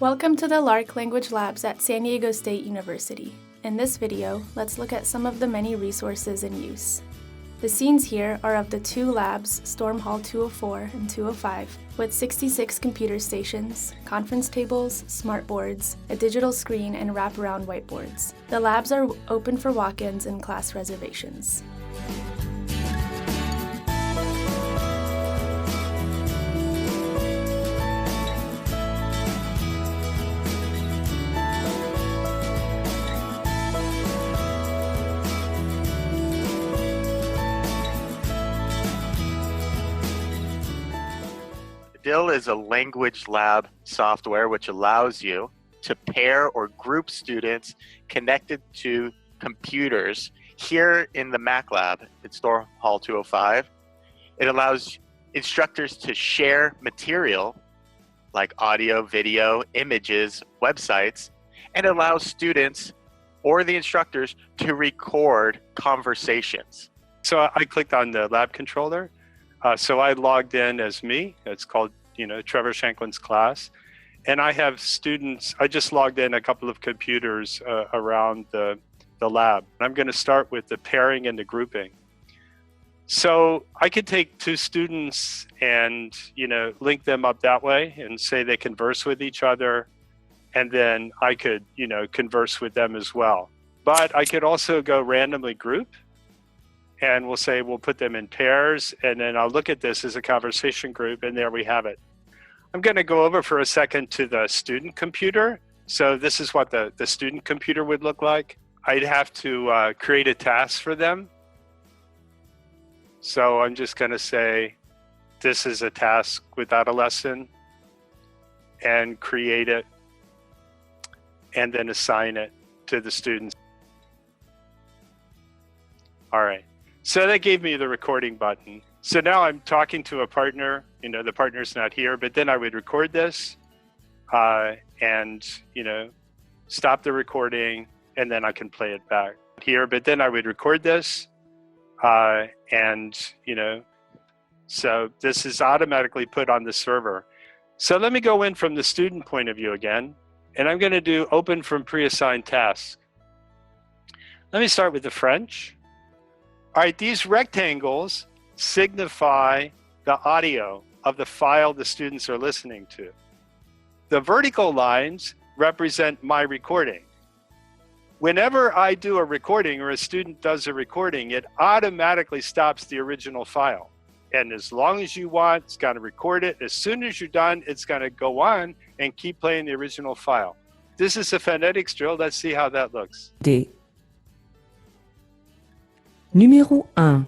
Welcome to the LARC Language Labs at San Diego State University. In this video, let's look at some of the many resources in use. The scenes here are of the two labs, Storm Hall 204 and 205, with 66 computer stations, conference tables, smartboards, a digital screen, and wraparound whiteboards. The labs are open for walk-ins and class reservations. DIL is a language lab software which allows you to pair or group students connected to computers. Here in the Mac lab at Storm Hall 205, it allows instructors to share material like audio, video, images, websites, and allows students or the instructors to record conversations. So I clicked on the lab controller. So I logged in as me. It's called, Trevor Shanklin's class. And I have students, I just logged in a couple of computers around the lab. I'm going to start with the pairing and the grouping. So I could take two students and, link them up that way and say they converse with each other. And then I could, converse with them as well. But I could also go randomly group. And we'll say we'll put them in pairs, and then I'll look at this as a conversation group, and there we have it. I'm going to go over for a second to the student computer. So this is what the student computer would look like. I'd have to create a task for them. So I'm just going to say this is a task without a lesson, and create it, and then assign it to the students. All right. So that gave me the recording button. So now I'm talking to a partner, the partner's not here, but then I would record this and, stop the recording, and then I can play it back here. But then I would record this so this is automatically put on the server. So let me go in from the student point of view again, and I'm going to do open from pre-assigned tasks. Let me start with the French. All right, these rectangles signify the audio of the file the students are listening to. The vertical lines represent my recording. Whenever I do a recording or a student does a recording, it automatically stops the original file. And as long as you want, it's going to record it. As soon as you're done, it's going to go on and keep playing the original file. This is a phonetics drill. Let's see how that looks. D. Numéro 1.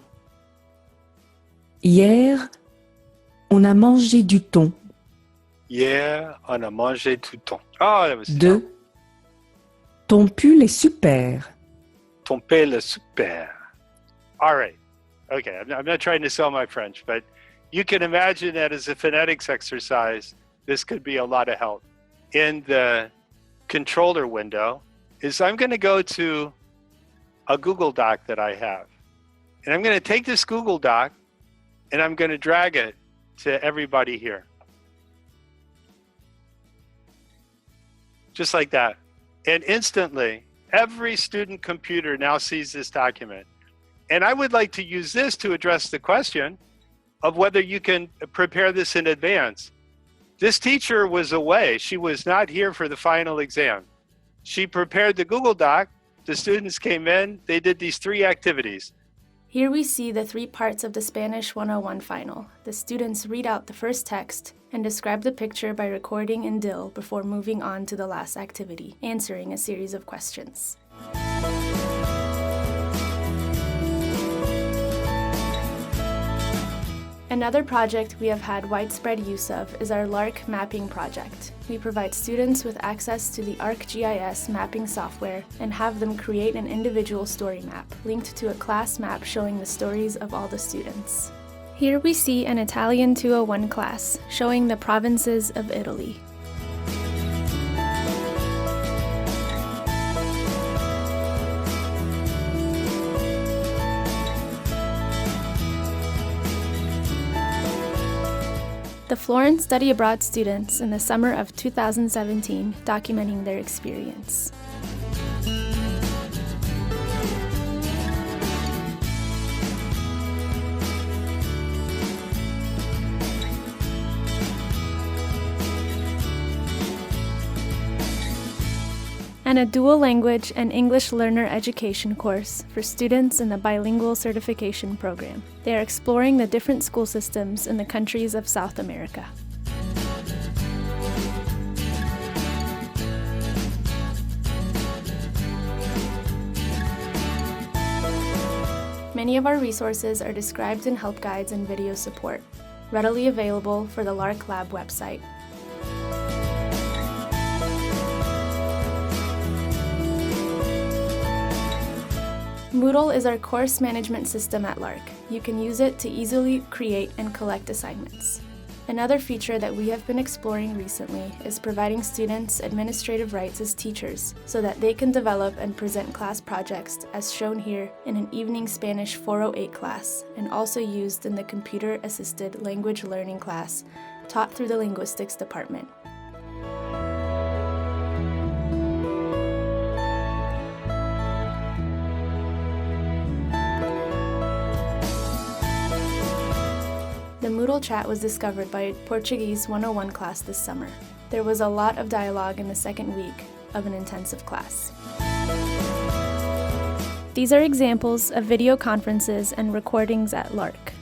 Hier, on a mangé du thon. Hier, on a mangé du thon. Oh, that was 2. Ton pull est super. Ton pull est super. All right. Okay, I'm not trying to sell my French, but you can imagine that as a phonetics exercise, this could be a lot of help. In the controller window, I'm going to go to a Google Doc that I have. And I'm going to take this Google Doc and I'm going to drag it to everybody here. Just like that. And instantly, every student computer now sees this document. And I would like to use this to address the question of whether you can prepare this in advance. This teacher was away. She was not here for the final exam. She prepared the Google Doc. The students came in. They did these 3 activities. Here we see the 3 parts of the Spanish 101 final. The students read out the first text and describe the picture by recording in DIL before moving on to the last activity, answering a series of questions. Another project we have had widespread use of is our LARC mapping project. We provide students with access to the ArcGIS mapping software and have them create an individual story map linked to a class map showing the stories of all the students. Here we see an Italian 201 class showing the provinces of Italy. The Florence study abroad students in the summer of 2017 documenting their experience. And a dual language and English learner education course for students in the bilingual certification program. They are exploring the different school systems in the countries of South America. Many of our resources are described in help guides and video support, readily available for the LARC Lab website. Moodle is our course management system at LARC. You can use it to easily create and collect assignments. Another feature that we have been exploring recently is providing students administrative rights as teachers so that they can develop and present class projects as shown here in an evening Spanish 408 class and also used in the computer-assisted language learning class taught through the linguistics department. The Moodle chat was discovered by a Portuguese 101 class this summer. There was a lot of dialogue in the second week of an intensive class. These are examples of video conferences and recordings at LARC.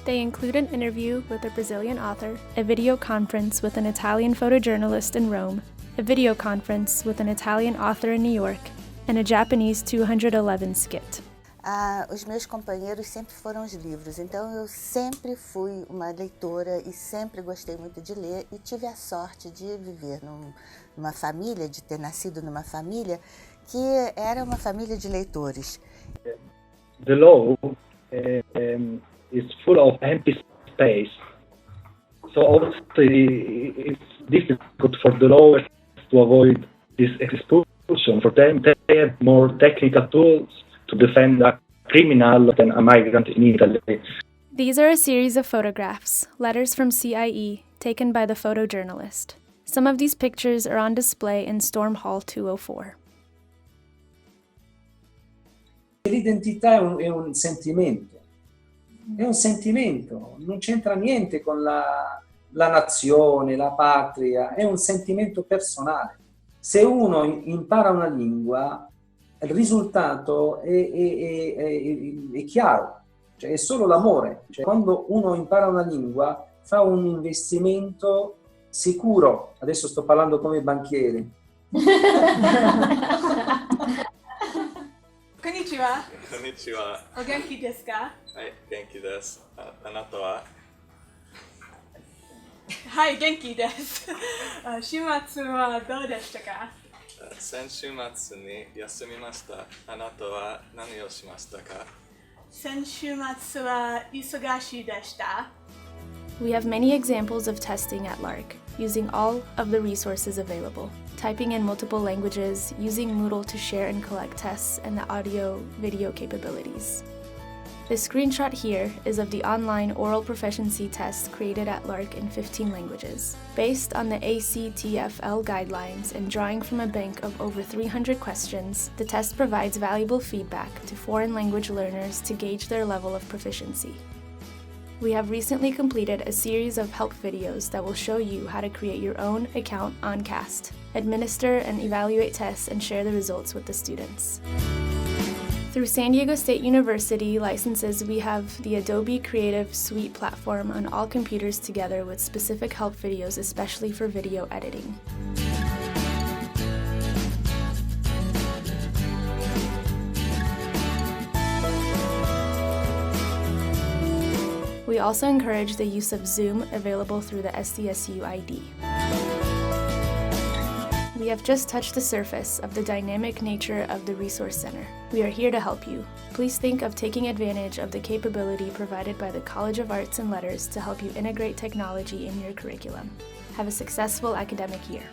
They include an interview with a Brazilian author, a video conference with an Italian photojournalist in Rome, a video conference with an Italian author in New York, and a Japanese 211 skit. Os meus companheiros sempre foram os livros, então eu sempre fui uma leitora e sempre gostei muito de ler e tive a sorte de viver numa família, de ter nascido numa família que era uma família de leitores. The law is full of empty space, so obviously it's difficult for the lawyers to avoid this expulsion. For them, they have more technical tools to defend a criminal than a migrant in Italy. These are a series of photographs, letters from CIE, taken by the photojournalist. Some of these pictures are on display in Storm Hall 204. L'identità è un sentimento, non c'entra niente con la nazione, la patria, è un sentimento personale. Se uno impara una lingua, il risultato è chiaro, cioè è solo l'amore. Cioè, quando uno impara una lingua fa un investimento sicuro. Adesso sto parlando come banchiere. Konnichiwa. Konnichiwa. O genki desu ka? Hai, genki desu. Anata wa? Hai, genki desu. Shimatsu wa dou deshita ka? 先週末に休みました。あなたは何をしましたか？先週末は忙しいでした。 We have many examples of testing at LARC, using all of the resources available, typing in multiple languages, using Moodle to share and collect tests, and the audio-video capabilities. The screenshot here is of the online oral proficiency test created at LARC in 15 languages. Based on the ACTFL guidelines and drawing from a bank of over 300 questions, the test provides valuable feedback to foreign language learners to gauge their level of proficiency. We have recently completed a series of help videos that will show you how to create your own account on CAST, administer and evaluate tests, and share the results with the students. Through San Diego State University licenses, we have the Adobe Creative Suite platform on all computers together with specific help videos, especially for video editing. We also encourage the use of Zoom, available through the SDSU ID. We have just touched the surface of the dynamic nature of the Resource Center. We are here to help you. Please think of taking advantage of the capability provided by the College of Arts and Letters to help you integrate technology in your curriculum. Have a successful academic year.